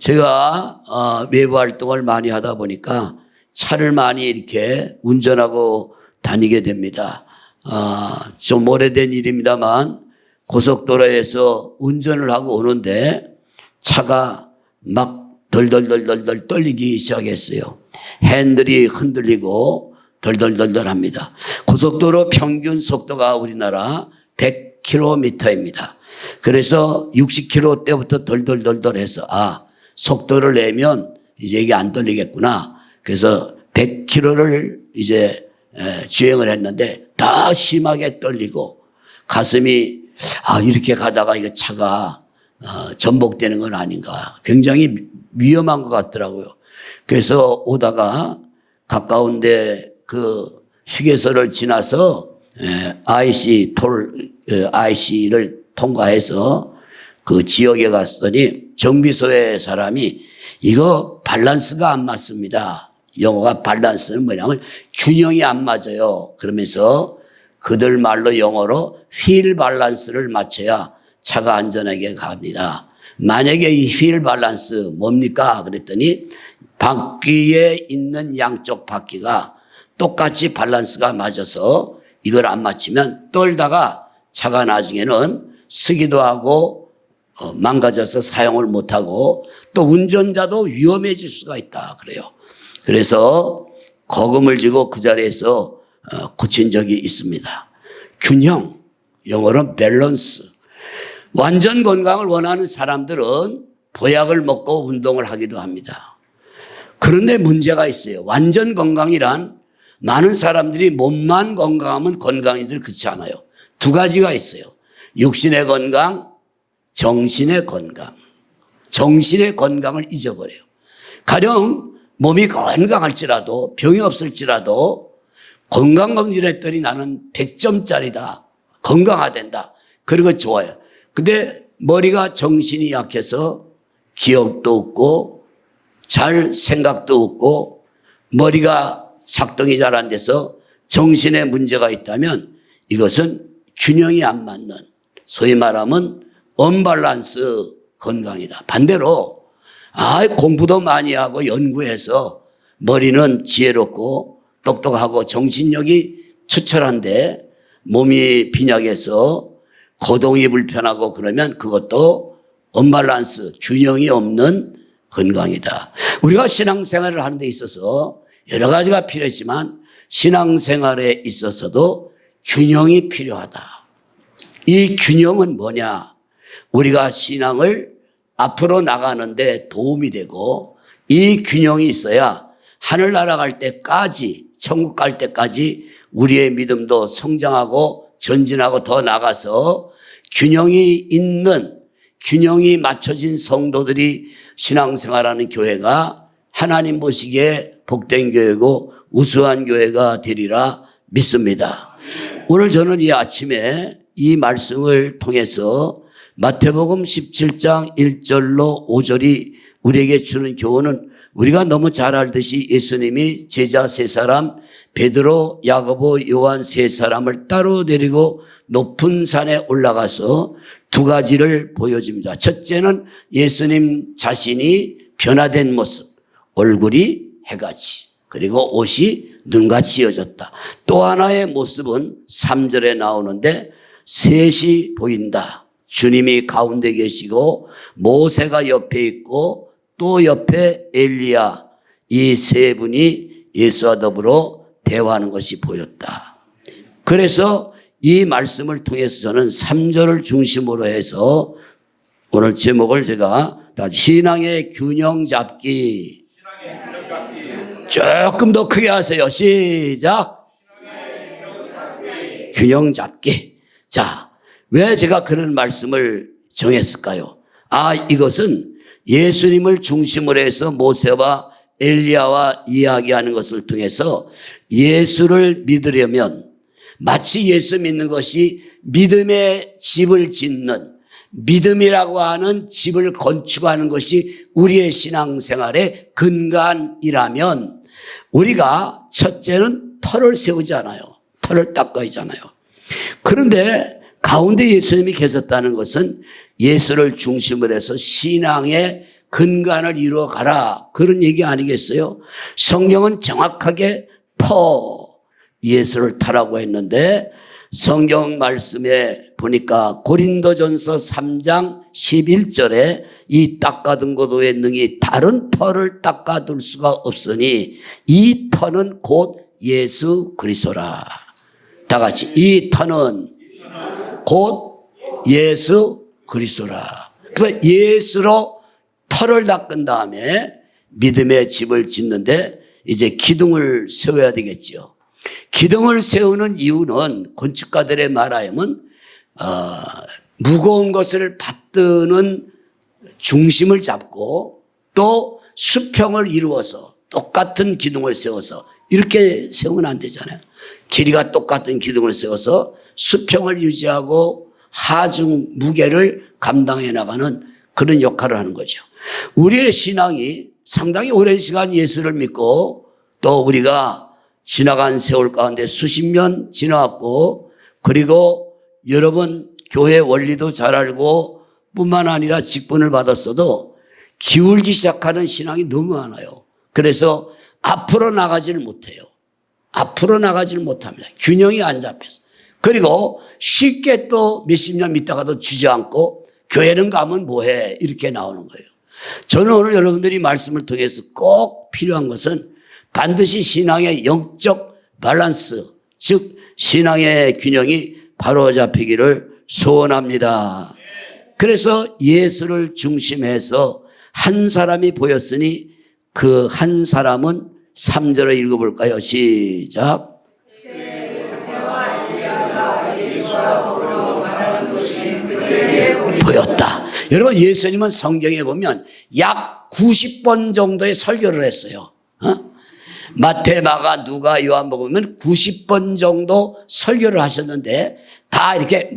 제가 외부 활동을 많이 하다 보니까 차를 많이 이렇게 운전하고 다니게 됩니다. 좀 오래된 일입니다만 고속도로에서 운전을 하고 오는데 차가 막 덜덜덜덜 떨리기 시작했어요. 핸들이 흔들리고 덜덜덜덜 합니다. 고속도로 평균 속도가 우리나라 100km입니다. 그래서 60km대부터 덜덜덜덜 해서 속도를 내면 이제 이게 안 떨리겠구나. 그래서 100km를 이제 주행을 했는데 더 심하게 떨리고 가슴이 이렇게 가다가 이거 차가 전복되는 건 아닌가. 굉장히 위험한 것 같더라고요. 그래서 오다가 가까운데 그 휴게소를 지나서 IC를 통과해서 그 지역에 갔더니 정비소의 사람이 이거 밸런스가 안 맞습니다. 영어가 밸런스는 뭐냐면 균형이 안 맞아요. 그러면서 그들 말로 영어로 휠 밸런스를 맞춰야 차가 안전하게 갑니다. 만약에 이 휠 밸런스 뭡니까? 그랬더니 바퀴에 있는 양쪽 바퀴가 똑같이 밸런스가 맞아서 이걸 안 맞추면 떨다가 차가 나중에는 쓰기도 하고 망가져서 사용을 못하고 또 운전자도 위험해질 수가 있다 그래요. 그래서 거금을 지고 그 자리에서 고친 적이 있습니다. 균형, 영어로 밸런스. 완전 건강을 원하는 사람들은 보약을 먹고 운동을 하기도 합니다. 그런데 문제가 있어요. 완전 건강이란 많은 사람들이 몸만 건강하면 건강이들 그렇지 않아요. 두 가지가 있어요. 육신의 건강, 정신의 건강. 정신의 건강을 잊어버려요. 가령 몸이 건강할지라도 병이 없을지라도 건강검진을 했더니 나는 100점짜리다. 건강하된다. 그리고 좋아요. 근데 머리가 정신이 약해서 기억도 없고 잘 생각도 없고 머리가 작동이 잘 안 돼서 정신에 문제가 있다면 이것은 균형이 안 맞는 소위 말하면 언밸런스 건강이다. 반대로 공부도 많이 하고 연구해서 머리는 지혜롭고 똑똑하고 정신력이 추철한데 몸이 빈약해서 거동이 불편하고 그러면 그것도 언밸런스 균형이 없는 건강이다. 우리가 신앙생활을 하는 데 있어서 여러 가지가 필요하지만 신앙생활에 있어서도 균형이 필요하다. 이 균형은 뭐냐? 우리가 신앙을 앞으로 나가는데 도움이 되고 이 균형이 있어야 하늘나라 갈 때까지 천국 갈 때까지 우리의 믿음도 성장하고 전진하고 더 나가서 균형이 있는 균형이 맞춰진 성도들이 신앙생활하는 교회가 하나님 보시기에 복된 교회고 우수한 교회가 되리라 믿습니다. 오늘 저는 이 아침에 이 말씀을 통해서 마태복음 17장 1절로 5절이 우리에게 주는 교훈은 우리가 너무 잘 알듯이 예수님이 제자 세 사람 베드로, 야고보, 요한 세 사람을 따로 데리고 높은 산에 올라가서 두 가지를 보여줍니다. 첫째는 예수님 자신이 변화된 모습, 얼굴이 해같이 그리고 옷이 눈같이 이어졌다. 또 하나의 모습은 3절에 나오는데 셋이 보인다. 주님이 가운데 계시고 모세가 옆에 있고 또 옆에 엘리야 이 세 분이 예수와 더불어 대화하는 것이 보였다. 그래서 이 말씀을 통해서 저는 3절을 중심으로 해서 오늘 제목을 제가 신앙의 균형 잡기. 조금 더 크게 하세요. 시작. 균형 잡기. 자, 왜 제가 그런 말씀을 정했을까요? 이것은 예수님을 중심으로 해서 모세와 엘리야와 이야기하는 것을 통해서 예수를 믿으려면 마치 예수 믿는 것이 믿음의 집을 짓는 믿음이라고 하는 집을 건축하는 것이 우리의 신앙생활의 근간이라면 우리가 첫째는 터를 세우지 않아요. 터를 닦아야잖아요. 그런데 가운데 예수님이 계셨다는 것은 예수를 중심으로 해서 신앙의 근간을 이루어 가라. 그런 얘기 아니겠어요? 성경은 정확하게 예수를 타라고 했는데 성경 말씀에 보니까 고린도전서 3장 11절에 이 닦아둔 것 외에 능히 다른 터를 닦아둘 수가 없으니 이 터는 곧 예수 그리스도라. 다 같이 이 터는 곧 예수 그리스도라. 그래서 예수로 터를 닦은 다음에 믿음의 집을 짓는데 이제 기둥을 세워야 되겠죠. 기둥을 세우는 이유는 건축가들의 말하면 무거운 것을 받드는 중심을 잡고 또 수평을 이루어서 똑같은 기둥을 세워서 이렇게 세우면 안 되잖아요. 길이가 똑같은 기둥을 세워서 수평을 유지하고 하중 무게를 감당해 나가는 그런 역할을 하는 거죠. 우리의 신앙이 상당히 오랜 시간 예수를 믿고 또 우리가 지나간 세월 가운데 수십 년 지나왔고 그리고 여러분 교회 원리도 잘 알고 뿐만 아니라 직분을 받았어도 기울기 시작하는 신앙이 너무 많아요. 그래서 앞으로 나가지를 못해요. 앞으로 나가지를 못합니다. 균형이 안 잡혀서. 그리고 쉽게 또 몇십 년 믿다가도 주저앉고 교회는 가면 뭐해 이렇게 나오는 거예요. 저는 오늘 여러분들이 말씀을 통해서 꼭 필요한 것은 반드시 신앙의 영적 밸런스, 즉 신앙의 균형이 바로 잡히기를 소원합니다. 그래서 예수를 중심해서 한 사람이 보였으니 그 한 사람은 3절을 읽어볼까요? 시작. 보였다. 여러분 예수님은 성경에 보면 약 90번 정도의 설교를 했어요. 마태, 마가, 누가, 요한복음은 90번 정도 설교를 하셨는데 다 이렇게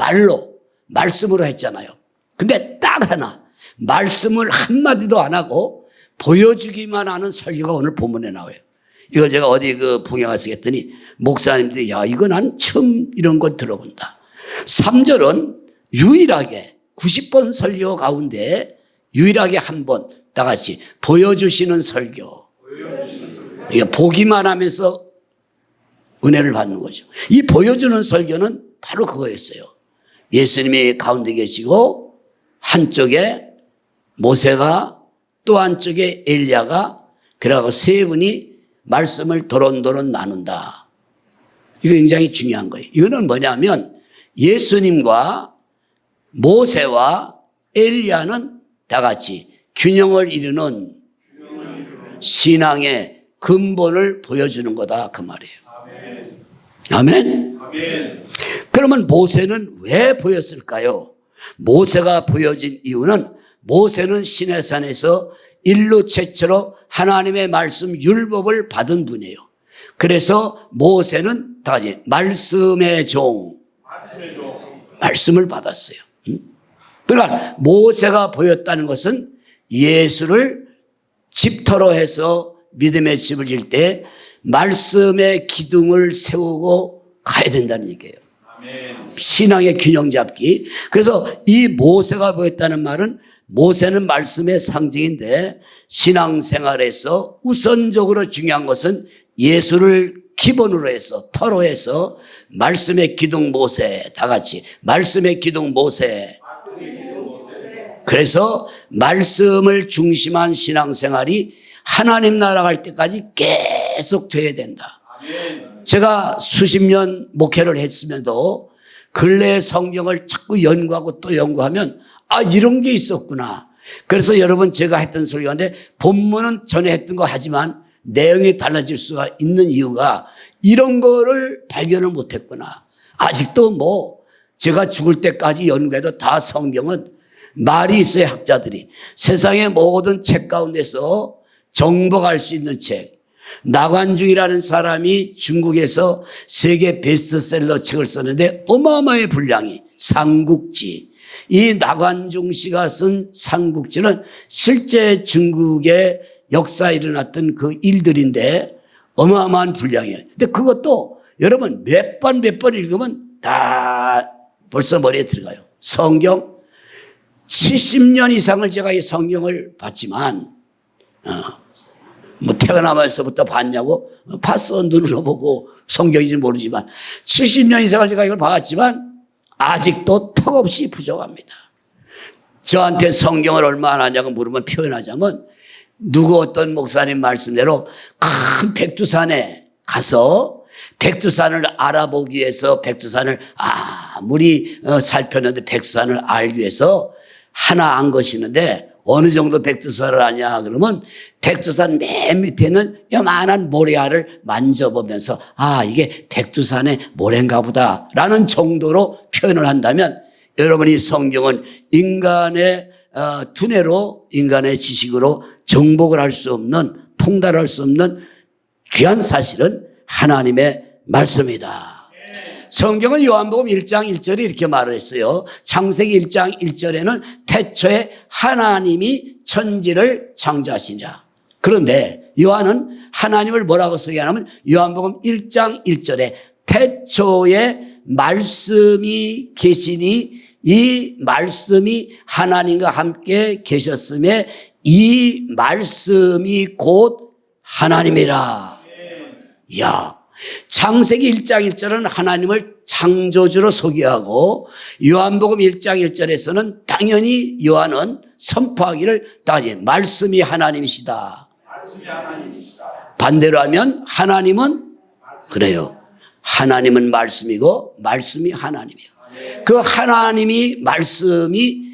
말씀으로 했잖아요. 근데 딱 하나 말씀을 한마디도 안 하고 보여주기만 하는 설교가 오늘 본문에 나와요. 이걸 제가 어디 부경화서 했더니 목사님들이 야 이거 난 처음 이런 거 들어본다. 3절은 유일하게 90번 설교 가운데 유일하게 한 번 다 같이 보여주시는 설교. 그러니까 보기만 하면서 은혜를 받는 거죠. 이 보여주는 설교는 바로 그거였어요. 예수님이 가운데 계시고 한쪽에 모세가 또 한쪽에 엘리야가 그러고 세 분이 말씀을 도론도론 나눈다. 이거 굉장히 중요한 거예요. 이거는 뭐냐면 예수님과 모세와 엘리야는 다 같이 균형을 이루는 신앙의 근본을 보여주는 거다 그 말이에요. 아멘. 아멘. 그러면 모세는 왜 보였을까요? 모세가 보여진 이유는 모세는 시내산에서 인류 최초로 하나님의 말씀 율법을 받은 분이에요. 그래서 모세는 다 같이 말씀의 종, 말씀을 받았어요. 그러니까 모세가 보였다는 것은 예수를 집터로 해서 믿음의 집을 질 때 말씀의 기둥을 세우고 가야 된다는 얘기예요. 아멘. 신앙의 균형 잡기. 그래서 이 모세가 보였다는 말은 모세는 말씀의 상징인데 신앙생활에서 우선적으로 중요한 것은 예수를 기본으로 해서 터로 해서 말씀의 기둥 모세 다 같이 말씀의 기둥 모세. 그래서 말씀을 중심한 신앙생활이 하나님 나라 갈 때까지 계속 돼야 된다. 제가 수십 년 목회를 했으면도 근래 성경을 자꾸 연구하고 또 연구하면 이런 게 있었구나. 그래서 여러분 제가 했던 설교인데 본문은 전에 했던 거 하지만 내용이 달라질 수가 있는 이유가 이런 거를 발견을 못했구나. 아직도 제가 죽을 때까지 연구해도 다 성경은 말이 있어요. 학자들이 세상의 모든 책 가운데서 정복할 수 있는 책. 나관중이라는 사람이 중국에서 세계 베스트셀러 책을 썼는데 어마어마한 분량이 삼국지. 이 나관중 씨가 쓴 삼국지는 실제 중국의 역사에 일어났던 그 일들인데 어마어마한 분량이에요. 근데 그것도 여러분 몇 번 읽으면 다 벌써 머리에 들어가요. 성경 70년 이상을 제가 이 성경을 봤지만, 뭐 태어나면서부터 봤냐고? 봤어. 눈으로 보고 성경인지 모르지만 70년 이상을 제가 이걸 봤지만 아직도 턱없이 부족합니다. 저한테 성경을 얼마나 하냐고 물으면 표현하자면 누구 어떤 목사님 말씀대로 큰 백두산에 가서 백두산을 알아보기 위해서 백두산을 아무리 살폈는데 백두산을 알기 위해서 하나 안 것이는데 어느 정도 백두산을 아냐 그러면 백두산 맨 밑에 있는 요만한 모래알을 만져보면서 이게 백두산의 모래인가 보다 라는 정도로 표현을 한다면 여러분이 성경은 인간의 두뇌로 인간의 지식으로 정복을 할 수 없는 통달할 수 없는 귀한 사실은 하나님의 말씀이다. 성경은 요한복음 1장 1절에 이렇게 말을 했어요. 창세기 1장 1절에는 태초에 하나님이 천지를 창조하시냐. 그런데 요한은 하나님을 뭐라고 소개하냐면 요한복음 1장 1절에 태초에 말씀이 계시니 이 말씀이 하나님과 함께 계셨음에 이 말씀이 곧 하나님이라. 이야. 창세기 1장 1절은 하나님을 창조주로 소개하고 요한복음 1장 1절에서는 당연히 요한은 선포하기를 다하지 말씀이 하나님이시다. 반대로 하면 하나님은 그래요. 하나님은 말씀이고 말씀이 하나님이에요. 그 하나님이 말씀이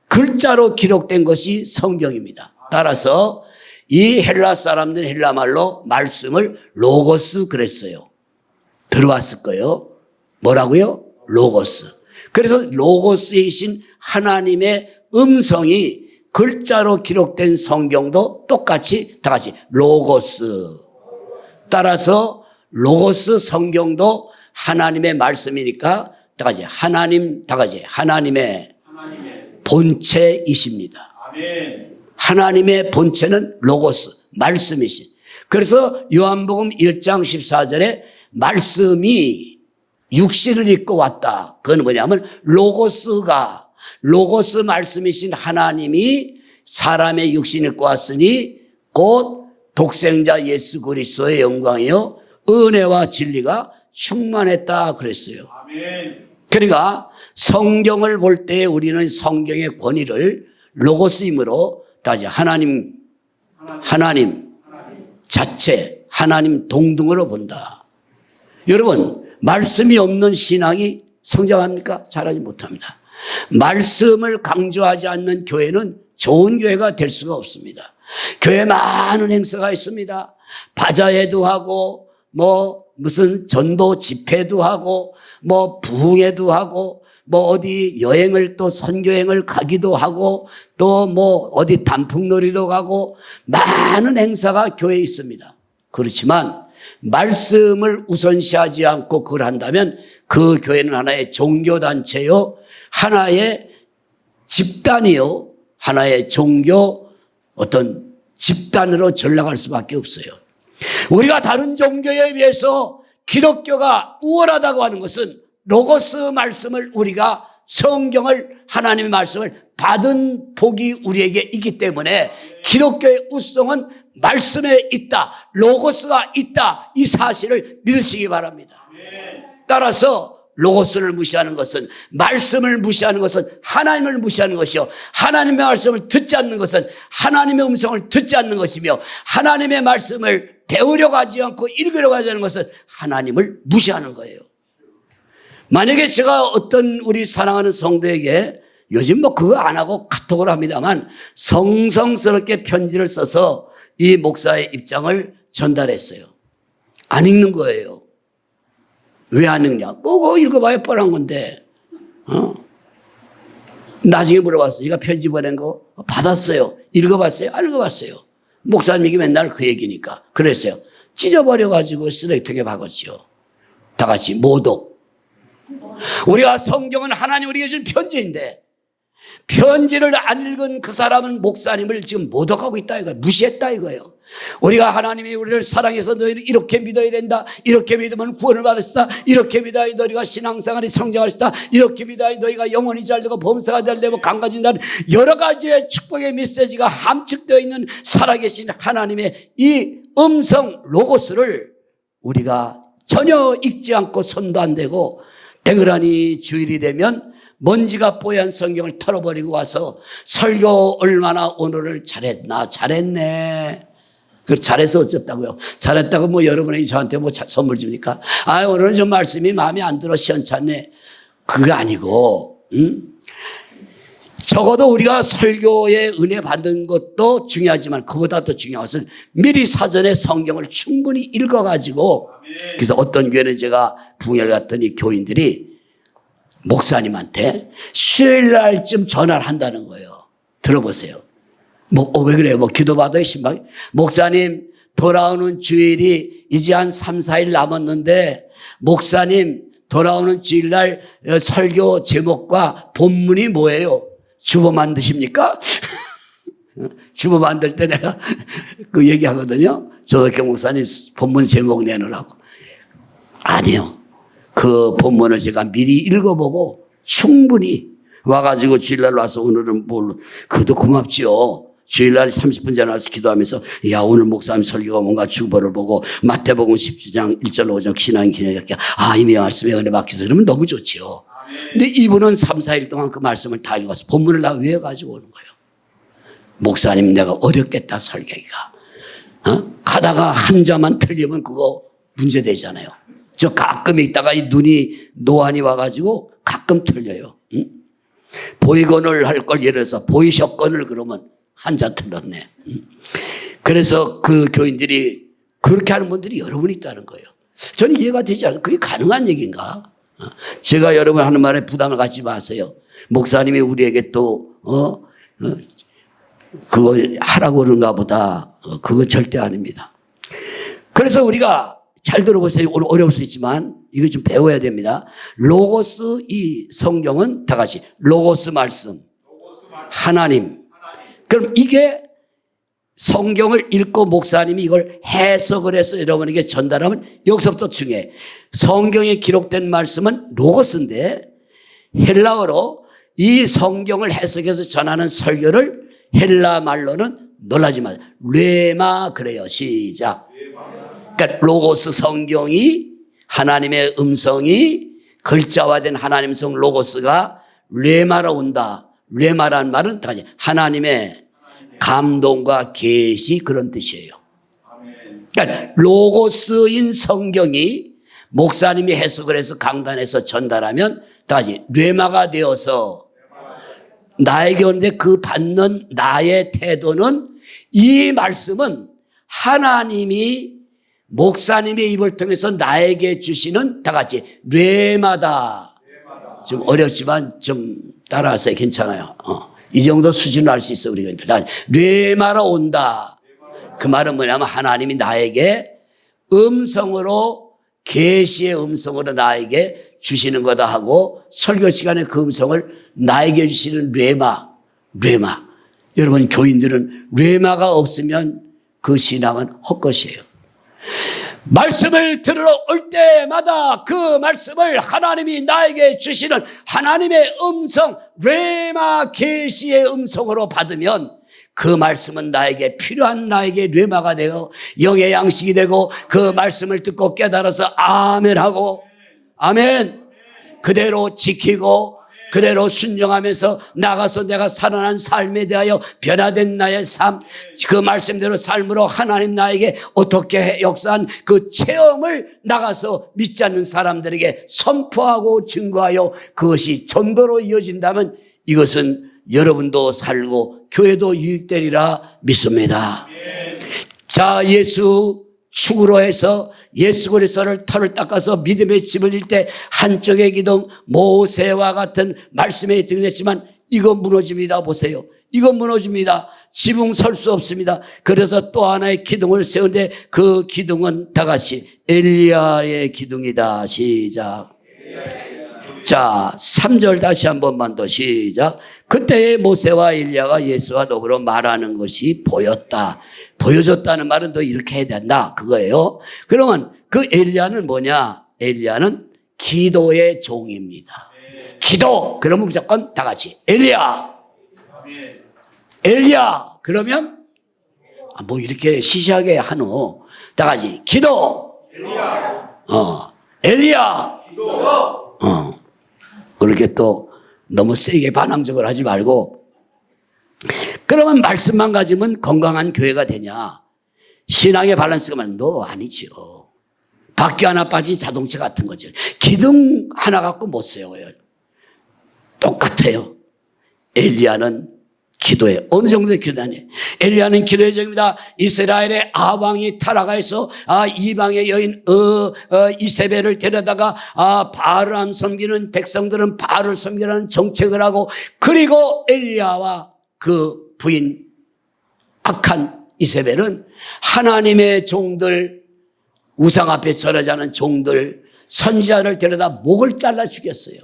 글자로 기록된 것이 성경입니다. 따라서 이 헬라 사람들은 헬라 말로 말씀을 로고스 그랬어요. 들어봤을 거예요. 뭐라고요? 로고스. 그래서 로고스이신 하나님의 음성이 글자로 기록된 성경도 똑같이 다 같이 로고스. 따라서 로고스 성경도 하나님의 말씀이니까 다 같이 하나님, 다 같이 하나님의 본체이십니다. 아멘. 하나님의 본체는 로고스, 말씀이신. 그래서 요한복음 1장 14절에 말씀이 육신을 입고 왔다. 그건 뭐냐면 로고스 말씀이신 하나님이 사람의 육신을 입고 왔으니 곧 독생자 예수 그리스도의 영광이요 은혜와 진리가 충만했다 그랬어요. 그러니까 성경을 볼 때 우리는 성경의 권위를 로고스임으로 다시 하나님 자체, 하나님 동등으로 본다. 여러분, 말씀이 없는 신앙이 성장합니까? 잘하지 못합니다. 말씀을 강조하지 않는 교회는 좋은 교회가 될 수가 없습니다. 교회에 많은 행사가 있습니다. 바자회도 하고, 무슨 전도 집회도 하고, 부흥회도 하고, 어디 여행을 또 선교행을 가기도 하고 또 어디 단풍놀이도 가고 많은 행사가 교회에 있습니다. 그렇지만 말씀을 우선시하지 않고 그걸 한다면 그 교회는 하나의 종교단체요, 하나의 집단이요, 하나의 종교 어떤 집단으로 전락할 수밖에 없어요. 우리가 다른 종교에 비해서 기독교가 우월하다고 하는 것은 로고스 말씀을 우리가 성경을 하나님의 말씀을 받은 복이 우리에게 있기 때문에 기독교의 우수성은 말씀에 있다. 로고스가 있다. 이 사실을 믿으시기 바랍니다. 따라서 로고스를 무시하는 것은 말씀을 무시하는 것은 하나님을 무시하는 것이요. 하나님의 말씀을 듣지 않는 것은 하나님의 음성을 듣지 않는 것이며 하나님의 말씀을 배우려고 하지 않고 읽으려고 하지 않는 것은 하나님을 무시하는 거예요. 만약에 제가 어떤 우리 사랑하는 성도에게 요즘 그거 안 하고 카톡을 합니다만 성성스럽게 편지를 써서 이 목사의 입장을 전달했어요. 안 읽는 거예요. 왜 안 읽냐? 그거 읽어봐야 뻔한 건데. 나중에 물어봤어요. 제가 편지 보낸 거 받았어요. 읽어봤어요? 안 읽어봤어요. 목사님이 맨날 그 얘기니까. 그랬어요. 찢어버려가지고 쓰레기통에 박았죠. 다 같이 모독. 우리가 성경은 하나님 우리에게 준 편지인데 편지를 안 읽은 그 사람은 목사님을 지금 모독하고 있다 이거예요. 무시했다 이거예요. 우리가 하나님이 우리를 사랑해서 너희를 이렇게 믿어야 된다. 이렇게 믿으면 구원을 받을 수 있다. 이렇게 믿어야 너희가 신앙생활이 성장할 수 있다. 이렇게 믿어야 너희가 영혼이 잘되고 범사가 잘되고 강가진다는 여러 가지의 축복의 메시지가 함축되어 있는 살아계신 하나님의 이 음성 로고스를 우리가 전혀 읽지 않고 손도 안 대고 땡그라니 주일이 되면 먼지가 뽀얀 성경을 털어버리고 와서 설교 얼마나 오늘을 잘했나 잘했네. 그 잘해서 어쨌다고요. 잘했다고 뭐 여러분이 저한테 뭐 선물 줍니까? 아 오늘은 좀 말씀이 마음에 안 들어 시원찮네. 그거 아니고 적어도 우리가 설교의 은혜 받는 것도 중요하지만 그보다 더 중요한 것은 미리 사전에 성경을 충분히 읽어가지고 그래서 어떤 교회는 제가 붕열 갔더니 교인들이 목사님한테 수요일날쯤 전화를 한다는 거예요. 들어보세요. 왜 그래요? 기도받아요, 신방. 목사님, 돌아오는 주일이 이제 한 3, 4일 남았는데, 목사님, 돌아오는 주일날 설교 제목과 본문이 뭐예요? 주보 만드십니까? 주보 만들 때 내가 그 얘기하거든요. 조덕경 목사님 본문 제목 내놓으라고. 아니요. 그 본문을 제가 미리 읽어보고 충분히 와가지고 주일날 와서 오늘은 그것도 고맙지요. 주일날 30분 전에 와서 기도하면서 야 오늘 목사님 설교가 뭔가 주보를 보고 마태복음 17장 1절 5절 신앙 기념이렇게 이미 말씀에 은혜 받기서 그러면 너무 좋지요. 근데 이분은 3, 4일 동안 그 말씀을 다 읽어서 본문을 다 외워가지고 오는 거예요. 목사님 내가 어렵겠다 설교가. 가다가 한 자만 틀리면 그거 문제되잖아요. 저 가끔 있다가 이 눈이 노안이 와가지고 가끔 틀려요. 보이건을 할 걸 예를 들어서 보이셨건을 그러면 한자 틀렸네. 그래서 그 교인들이 그렇게 하는 분들이 여러분 있다는 거예요. 저는 이해가 되지 않아요. 그게 가능한 얘기인가? 제가 여러분 하는 말에 부담을 갖지 마세요. 목사님이 우리에게 또 그거 하라고 그런가 보다. 그건 절대 아닙니다. 그래서 우리가 잘 들어보세요. 오늘 어려울 수 있지만 이거 좀 배워야 됩니다. 로고스 이 성경은 다 같이 로고스 말씀 하나님. 그럼 이게 성경을 읽고 목사님이 이걸 해석을 해서 여러분에게 전달하면 여기서부터 중요해. 성경에 기록된 말씀은 로고스인데 헬라어로 이 성경을 해석해서 전하는 설교를 헬라 말로는 놀라지 마세요. 뢰마 그래요. 시작. 그러니까 로고스 성경이 하나님의 음성이 글자화된 하나님의 성 로고스가 뢰마로 온다. 뢰마라는 말은 하나님의 감동과 계시 그런 뜻이에요. 그러니까 로고스인 성경이 목사님이 해석을 해서 강단에서 전달하면 다시 뢰마가 되어서 나에게 오는데 그 받는 나의 태도는 이 말씀은 하나님이 목사님의 입을 통해서 나에게 주시는 다 같이 뢰마다. 좀 어렵지만 좀 따라하세요. 괜찮아요. 이 정도 수준을 알 수 있어 우리가. 뢰마로 온다. 그 말은 뭐냐면 하나님이 나에게 음성으로 계시의 음성으로 나에게 주시는 거다 하고 설교 시간에 그 음성을 나에게 주시는 뢰마. 여러분 교인들은 뢰마가 없으면 그 신앙은 헛것이에요. 말씀을 들으러 올 때마다 그 말씀을 하나님이 나에게 주시는 하나님의 음성 뢰마 계시의 음성으로 받으면 그 말씀은 나에게 필요한 나에게 뢰마가 되어 영의 양식이 되고 그 말씀을 듣고 깨달아서 아멘하고 아멘 그대로 지키고 그대로 순종하면서 나가서 내가 살아난 삶에 대하여 변화된 나의 삶, 그 말씀대로 삶으로 하나님 나에게 어떻게 역사한 그 체험을 나가서 믿지 않는 사람들에게 선포하고 증거하여 그것이 전도로 이어진다면 이것은 여러분도 살고 교회도 유익되리라 믿습니다. 자, 예수 축으로 해서 예수 그리스도를 털을 닦아서 믿음의 집을 질 때 한쪽의 기둥 모세와 같은 말씀에 등했지만 이거 무너집니다. 보세요. 이거 무너집니다. 지붕 설 수 없습니다. 그래서 또 하나의 기둥을 세우는데 그 기둥은 다 같이 엘리야의 기둥이다. 시작. 자, 3절 다시 한 번만 더 시작. 그때의 모세와 엘리야가 예수와 더불어 말하는 것이 보였다. 보여줬다는 말은 또 이렇게 해야 된다. 그거예요. 그러면 그 엘리야는 뭐냐? 엘리야는 기도의 종입니다. 기도. 그러면 무조건 다 같이 엘리야. 엘리야. 그러면 뭐 이렇게 시시하게 하노. 다 같이 기도. 엘리야. 기도. 그렇게 또 너무 세게 반항적으로 하지 말고, 그러면 말씀만 가지면 건강한 교회가 되냐? 신앙의 밸런스가 맞는도 아니죠. 바퀴 하나 빠진 자동차 같은 거죠. 기둥 하나 갖고 못 세워요. 똑같아요. 엘리야는 기도에 어느 정도의 기도하냐? 엘리야는 기도의 종입니다. 이스라엘의 아왕이 타락해서 이방의 여인 이세벨을 데려다가 바알을 섬기는 백성들은 바알을 섬기라는 정책을 하고, 그리고 엘리야와 그 부인 악한 이세벨은 하나님의 종들, 우상 앞에 절하지 않은 종들, 선지자를 데려다 목을 잘라 죽였어요.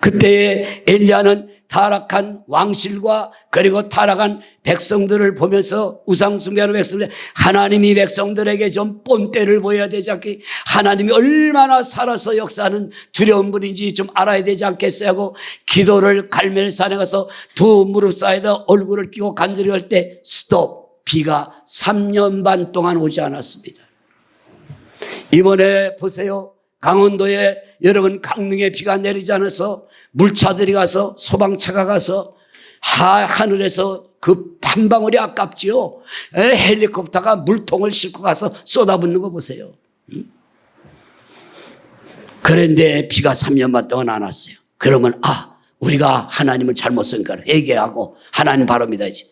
그때의 엘리야는 타락한 왕실과 그리고 타락한 백성들을 보면서, 우상 숭배하는 백성들, 하나님이 백성들에게 좀 본때를 보여야 되지 않겠, 하나님이 얼마나 살아서 역사하는 두려운 분인지 좀 알아야 되지 않겠어요 하고 기도를 갈멜산에 가서 두 무릎 사이에다 얼굴을 끼고 간절히 할 때 스톱. 비가 3년 반 동안 오지 않았습니다. 이번에 보세요. 강원도에 여러분 강릉에 비가 내리지 않아서 물차들이 가서, 소방차가 가서 하늘에서 그 한 방울이 아깝지요. 헬리콥터가 물통을 싣고 가서 쏟아붓는 거 보세요. 그런데 비가 3년 반 동안 안 왔어요. 그러면 우리가 하나님을 잘못 쓰니까 회개하고 하나님 바로 믿어야지.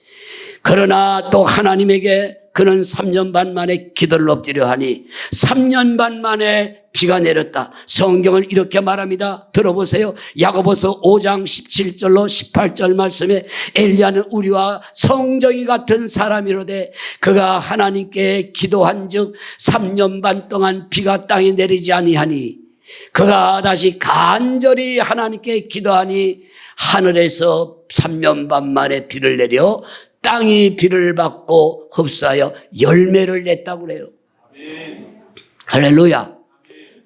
그러나 또 하나님에게 그는 3년 반 만에 기도를 엎드려 하니 3년 반 만에 비가 내렸다. 성경을 이렇게 말합니다. 들어보세요. 야고보서 5장 17절로 18절 말씀에 엘리야는 우리와 성정이 같은 사람이로되 그가 하나님께 기도한 즉 3년 반 동안 비가 땅에 내리지 아니하니 그가 다시 간절히 하나님께 기도하니 하늘에서 3년 반 만에 비를 내려 땅이 비를 받고 흡수하여 열매를 냈다고 그래요. 할렐루야.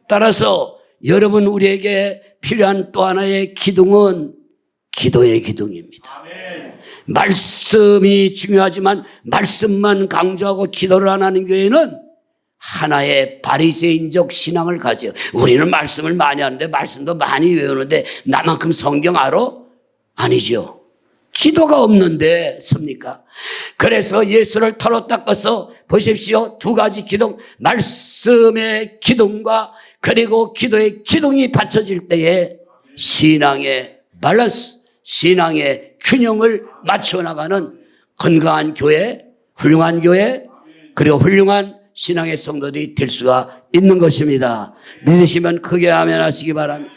따라서 여러분, 우리에게 필요한 또 하나의 기둥은 기도의 기둥입니다. 말씀이 중요하지만 말씀만 강조하고 기도를 안 하는 교회는 하나의 바리새인적 신앙을 가져요. 우리는 말씀을 많이 하는데, 말씀도 많이 외우는데 나만큼 성경 알아? 아니죠. 기도가 없는데 섭니까? 그래서 예수를 털어 닦아서 보십시오. 두 가지 기둥, 말씀의 기둥과 그리고 기도의 기둥이 받쳐질 때에 신앙의 밸런스, 신앙의 균형을 맞춰나가는 건강한 교회, 훌륭한 교회, 그리고 훌륭한 신앙의 성도들이 될 수가 있는 것입니다. 믿으시면 크게 아멘 하시기 바랍니다.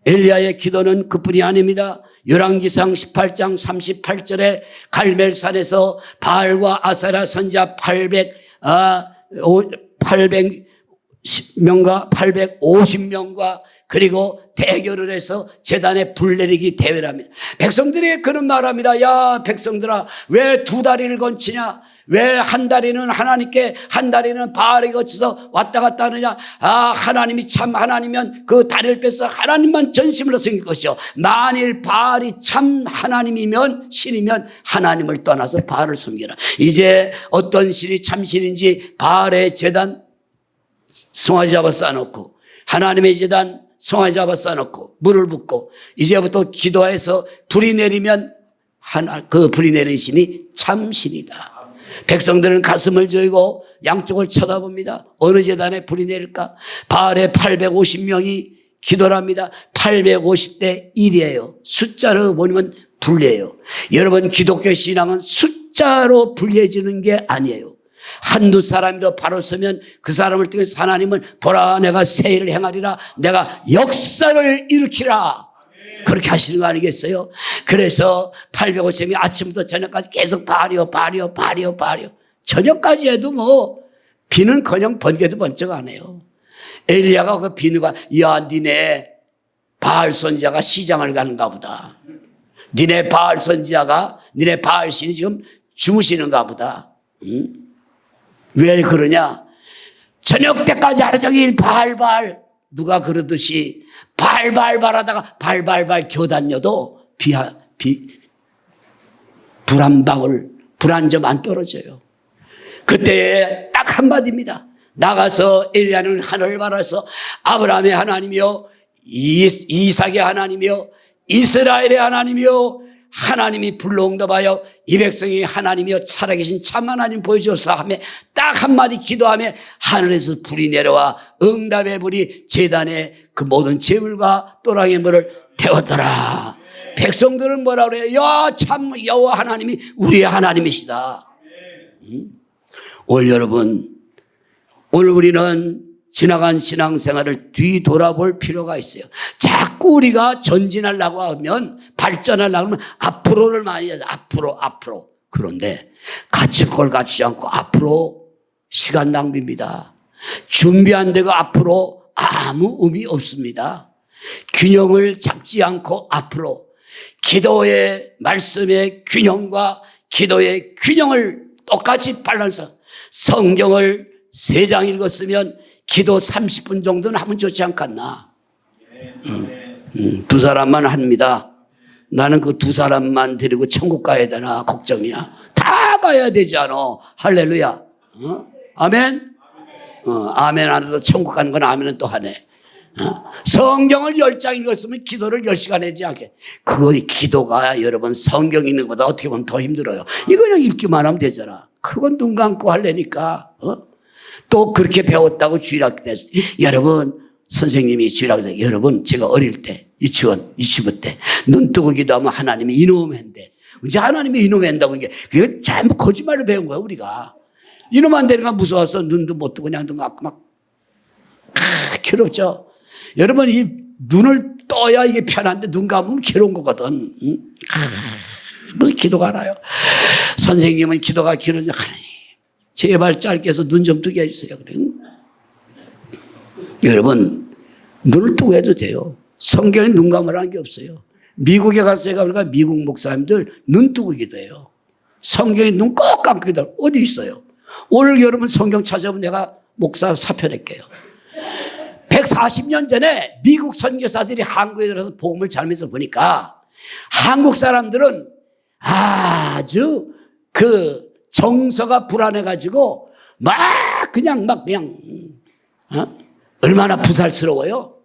엘리야의 기도는 그뿐이 아닙니다. 열왕기상 18장 38절에 갈멜산에서 바알과 아세라 선지자 850명과 그리고 대결을 해서 제단에 불 내리기 대회를 합니다. 백성들이 그런 말합니다. 야, 백성들아, 왜 두 다리를 건치냐? 왜 한 다리는 하나님께, 한 다리는 바알에 거쳐서 왔다 갔다 하느냐? 하나님이 참 하나님이면 그 다리를 빼서 하나님만 전심으로 섬길 것이요. 만일 바알이 참 하나님이면, 신이면 하나님을 떠나서 바알을 섬기라. 이제 어떤 신이 참 신인지 바알의 제단 송아지 잡아 쌓아놓고, 하나님의 제단 송아지 잡아 쌓아놓고 물을 붓고, 이제부터 기도해서 불이 내리면 그 불이 내리는 신이 참 신이다. 백성들은 가슴을 조이고 양쪽을 쳐다봅니다. 어느 제단에 불이 내릴까? 바알에 850명이 기도를 합니다. 850대 1이에요. 숫자로 보면 불리해요. 여러분, 기독교 신앙은 숫자로 불리해지는 게 아니에요. 한두 사람이라도 바로 서면 그 사람을 통해서 하나님은 보라, 내가 새 일을 행하리라, 내가 역사를 일으키라, 그렇게 하시는 거 아니겠어요? 그래서 850명이 아침부터 저녁까지 계속 바알이요. 저녁까지 해도 뭐 비는커녕 번개도 번쩍 안 해요. 엘리야가 그 비누가, 야, 니네 바알 선지자가 시장을 가는가 보다. 니네 바알 선지자가, 니네 바알 신이 지금 주무시는가 보다. 응? 왜 그러냐? 저녁 때까지 하루 종일 발발, 누가 그러듯이 발발발 하다가 발발발 겨다녀도 불 한 방울, 불 한 점 안 떨어져요. 그때 딱 한마디입니다. 나가서 엘리야는 하늘을 바라서 아브라함의 하나님이요, 이삭의 하나님이요, 이스라엘의 하나님이요, 하나님이 불러응답하여 이 백성이 하나님이여 살아계신 참 하나님 보여주소서 하며 딱 한마디 기도하며 하늘에서 불이 내려와 응답의 불이 제단에 그 모든 제물과 또랑의 물을 태웠더라. 백성들은 뭐라 그래요? 야, 참 여호와 하나님이 우리의 하나님이시다. 오늘 여러분, 오늘 우리는 지나간 신앙생활을 뒤돌아볼 필요가 있어요. 자꾸 우리가 전진하려고 하면, 발전하려고 하면 앞으로를 많이 해요. 앞으로. 그런데 갖출 걸 갖추지 않고 앞으로 시간 낭비입니다. 준비 안 되고 앞으로 아무 의미 없습니다. 균형을 잡지 않고 앞으로 기도의 말씀의 균형과 기도의 균형을 똑같이 발라서 성경을 3장 읽었으면 기도 30분 정도는 하면 좋지 않겠나. 2사람만 합니다. 나는 그 2사람만 데리고 천국 가야 되나 걱정이야. 다 가야 되지 않아. 할렐루야. 아멘. 아멘 안 해도 천국 가는 건 아멘은 또 하네. 성경을 10장 읽었으면 기도를 10시간 하지 않게. 그거 기도가 여러분 성경 읽는 것보다 어떻게 보면 더 힘들어요. 이거 그냥 읽기만 하면 되잖아. 그건 눈 감고 하려니까. 또 그렇게 배웠다고 주일학교 때 여러분 선생님이 주일학교 때 여러분 제가 어릴 때 유치부 때 눈 뜨고 기도하면 하나님이 이놈 한대. 이제 하나님이 이놈 한다고 이게 그게 전부 거짓말을 배운 거야 우리가. 이놈 안 되니까 무서워서 눈도 못 뜨고 그냥 눈 감고 막 괴롭죠. 여러분 이 눈을 떠야 이게 편한데 눈 감으면 괴로운 거거든. 무슨 기도가 나요. 선생님은 기도가 길어져. 제발 짧게 해서 눈 좀 뜨게 해주세요. 그래. 여러분 눈을 뜨고 해도 돼요. 성경에 눈 감으라는 게 없어요. 미국에 가서 제가 보니까 미국 목사님들 눈 뜨고 기도해요. 성경에 눈 꼭 감고 기도해요. 어디 있어요? 오늘 여러분 성경 찾아보면 내가 목사 사표 낼게요. 140년 전에 미국 선교사들이 한국에 들어서 복음을 전해서 보니까 한국 사람들은 아주 그 정서가 불안해가지고 그냥 얼마나 부살스러워요.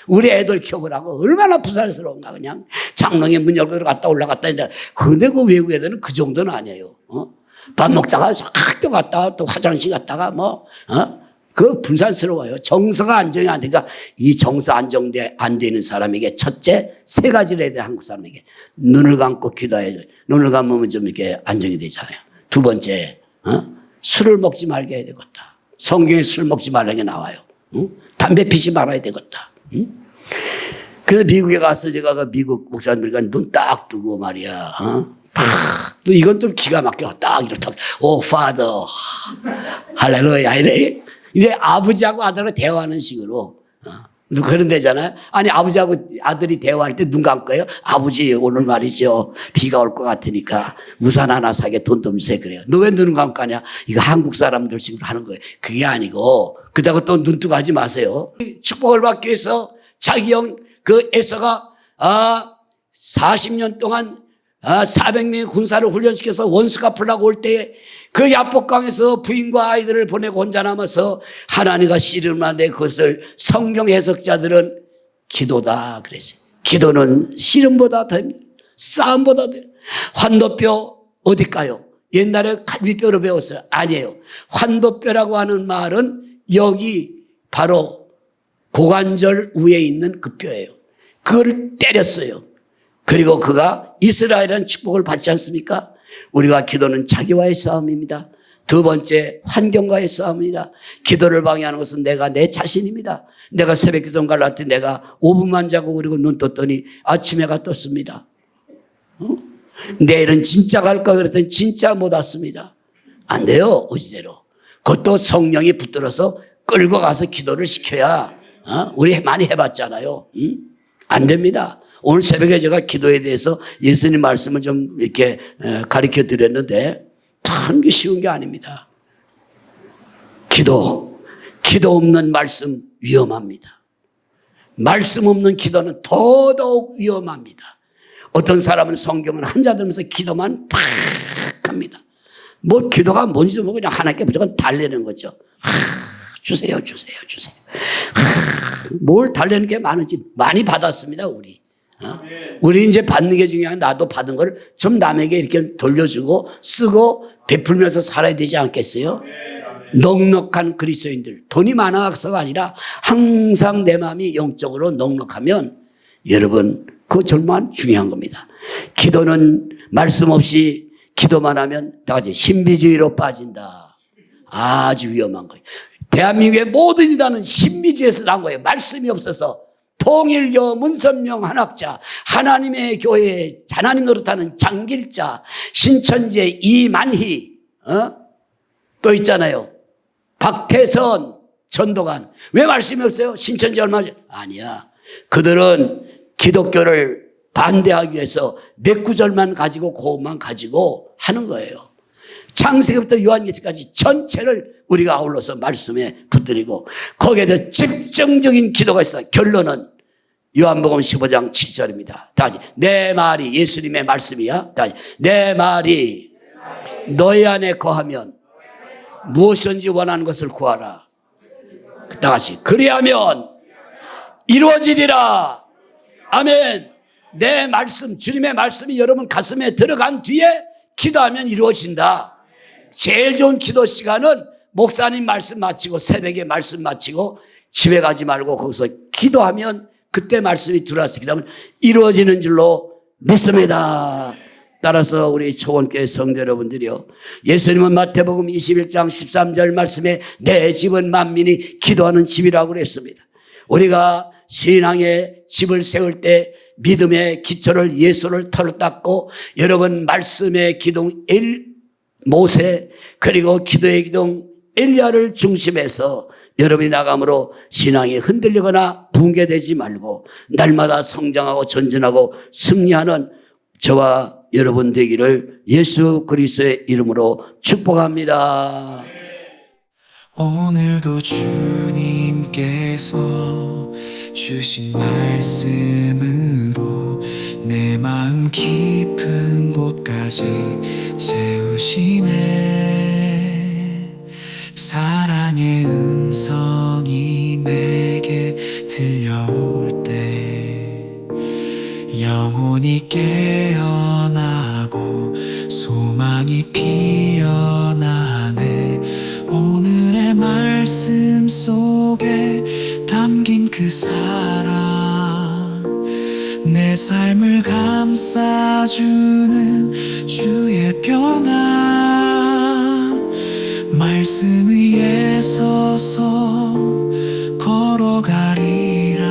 우리 애들 키워보라고 얼마나 부살스러운가. 그냥 장롱에 문 열고 들어갔다 올라갔다 했는데 근데 그 외국 애들은 그 정도는 아니에요. 밥 먹다가 학교 갔다가 또 화장실 갔다가 그 분산스러워요. 정서가 안정이 안 되니까 이 정서 안정돼 안 되는 사람에게 첫째 3가지를 해야 돼. 한국 사람에게 눈을 감고 기도해야 돼. 눈을 감으면 좀 이렇게 안정이 되잖아요. 2번째 술을 먹지 말게 해야 되겠다. 성경에 술 먹지 말라는 게 나와요. 담배 피지 말아야 되겠다. 그래서 미국에 가서 제가 그 미국 목사님들과 눈 딱 뜨고 말이야. 또 이건 좀 기가 막혀. 딱 이렇게 오 파더 할렐루야 이래. 이제 아버지하고 아들하고 대화하는 식으로 그런 데잖아요. 아니 아버지하고 아들이 대화할 때 눈 감고요. 아버지 오늘 말이죠 비가 올 것 같으니까 우산 하나 사게 돈 좀 주세요. 그래요. 너 왜 눈 감고 하냐. 이거 한국 사람들 식으로 하는 거예요. 그게 아니고 그다가 또 눈 뜨고 하지 마세요. 축복을 받기 위해서 자기 형 그 에서가 40년 동안 400명의 군사를 훈련시켜서 원수 갚으려고 올 때에 그 야복강에서 부인과 아이들을 보내고 혼자 남아서 하나님과 씨름하는데 그것을 성경 해석자들은 기도다 그랬어요. 기도는 씨름보다 더 싸움보다 더 환도뼈 어딜까요? 옛날에 갈비뼈로 배웠어요. 아니에요. 환도뼈라고 하는 말은 여기 바로 고관절 위에 있는 그 뼈예요. 그걸 때렸어요. 그리고 그가 이스라엘이라는 축복을 받지 않습니까? 우리가 기도는 자기와의 싸움입니다. 2번째 환경과의 싸움입니다. 기도를 방해하는 것은 내가 내 자신입니다. 내가 새벽 기도 갈라 때 내가 5분만 자고 그리고 눈 떴더니 아침 해가 떴습니다. 내일은 진짜 갈까 그랬더니 진짜 못 왔습니다. 안 돼요. 어지대로. 그것도 성령이 붙들어서 끌고 가서 기도를 시켜야 우리 많이 해봤잖아요. 안 됩니다. 오늘 새벽에 제가 기도에 대해서 예수님 말씀을 좀 이렇게 가르쳐 드렸는데 참 쉬운 게 아닙니다. 기도 없는 말씀 위험합니다. 말씀 없는 기도는 더더욱 위험합니다. 어떤 사람은 성경을 한자 들으면서 기도만 팍 합니다. 뭐 기도가 뭔지도 모르고 그냥 하나님께 무조건 달래는 거죠. 주세요. 뭘 달래는 게 많은지 많이 받았습니다, 우리. 우리 이제 받는 게 중요한 나도 받은 걸 좀 남에게 이렇게 돌려주고 쓰고 베풀면서 살아야 되지 않겠어요? 넉넉한 그리스도인들, 돈이 많아서가 아니라 항상 내 마음이 영적으로 넉넉하면 여러분 그거 정말 중요한 겁니다. 기도는 말씀 없이 기도만 하면 다 같이 신비주의로 빠진다. 아주 위험한 거예요. 대한민국의 모든 이단은 신비주의에서 난 거예요. 말씀이 없어서. 통일교 문선명 한학자, 하나님의 교회 하나님 노릇하는 장길자, 신천지의 이만희, 또 있잖아요. 박태선, 전도관. 왜 말씀이 없어요? 신천지 얼마 전? 아니야. 그들은 기독교를 반대하기 위해서 몇 구절만 가지고 그것만 가지고 하는 거예요. 창세기부터 요한계시까지 전체를 우리가 아울러서 말씀에 붙들이고 거기에 대해 집중적인 기도가 있어요. 결론은 요한복음 15장 7절입니다. 다 같이 내 말이 예수님의 말씀이야. 다 같이 내 말이 너희 안에 거하면 무엇이든지 원하는 것을 구하라. 다 같이 그리하면 이루어지리라. 아멘. 내 말씀, 주님의 말씀이 여러분 가슴에 들어간 뒤에 기도하면 이루어진다. 제일 좋은 기도 시간은 목사님 말씀 마치고 새벽에 말씀 마치고 집에 가지 말고 거기서 기도하면 그때 말씀이 들어와서 기도하면 이루어지는 줄로 믿습니다. 따라서 우리 초원교회 성도 여러분들이요, 예수님은 마태복음 21장 13절 말씀에 내 집은 만민이 기도하는 집이라고 그랬습니다. 우리가 신앙의 집을 세울 때 믿음의 기초를 예수를 털어 닦고 여러분 말씀의 기둥 모세 그리고 기도의 기둥 엘리야를 중심해서 여러분이 나감으로 신앙이 흔들리거나 붕괴되지 말고 날마다 성장하고 전진하고 승리하는 저와 여러분 되기를 예수 그리스도의 이름으로 축복합니다. 오늘도 주님께서 주신 말씀으로 내 마음 깊은 곳까지 세우시네. 사랑의 음성이 내게 들려올 때 영혼이 깨어나고 소망이 피어나네. 오늘의 말씀 속에 담긴 그 사랑, 내 삶을 감싸주는 주의 평안, 말씀 위에 서서 걸어가리라.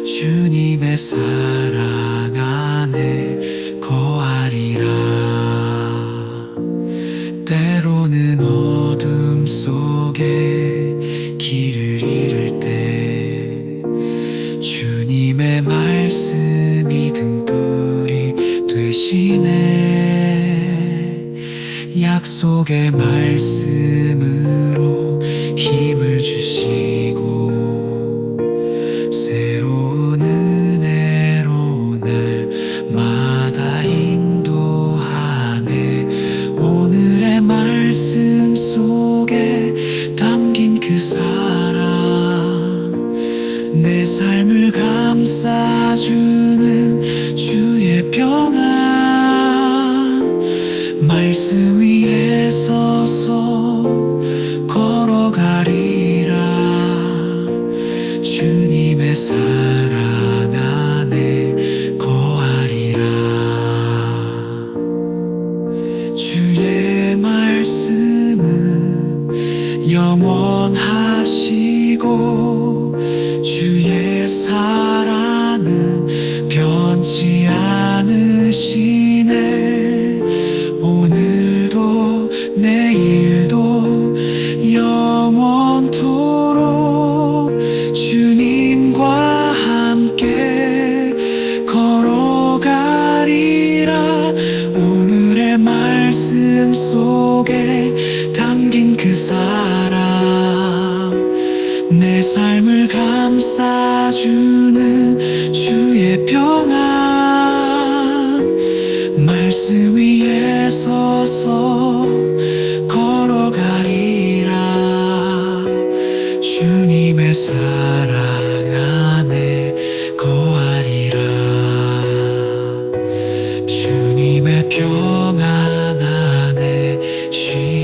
주님의 사랑 안에 거하리라. 때로는 어둠 속에 길을 잃을 때 주님의 말씀이 등불이 되시네. 약속의 말씀으로 힘을 주시고 새로운 은혜로 날마다 인도하네. 오늘의 말씀 속에 담긴 그 사랑, 내 삶을 감싸주는 주의 평안, 말씀 위에 서서 걸어가리라. 주님의 사랑 안에 거하리라. 주의 말씀은 영원하시고 주의 사랑은 변치 않으시네. 오늘도 내일도 영원토록 주님과 말씀 속에 담긴 그 사랑 내 삶을 감싸주는 주의 평안 말씀 위에 서서 걸어가리라 주님의 사랑 안에 거하리라 주님의 평안 안에 쉬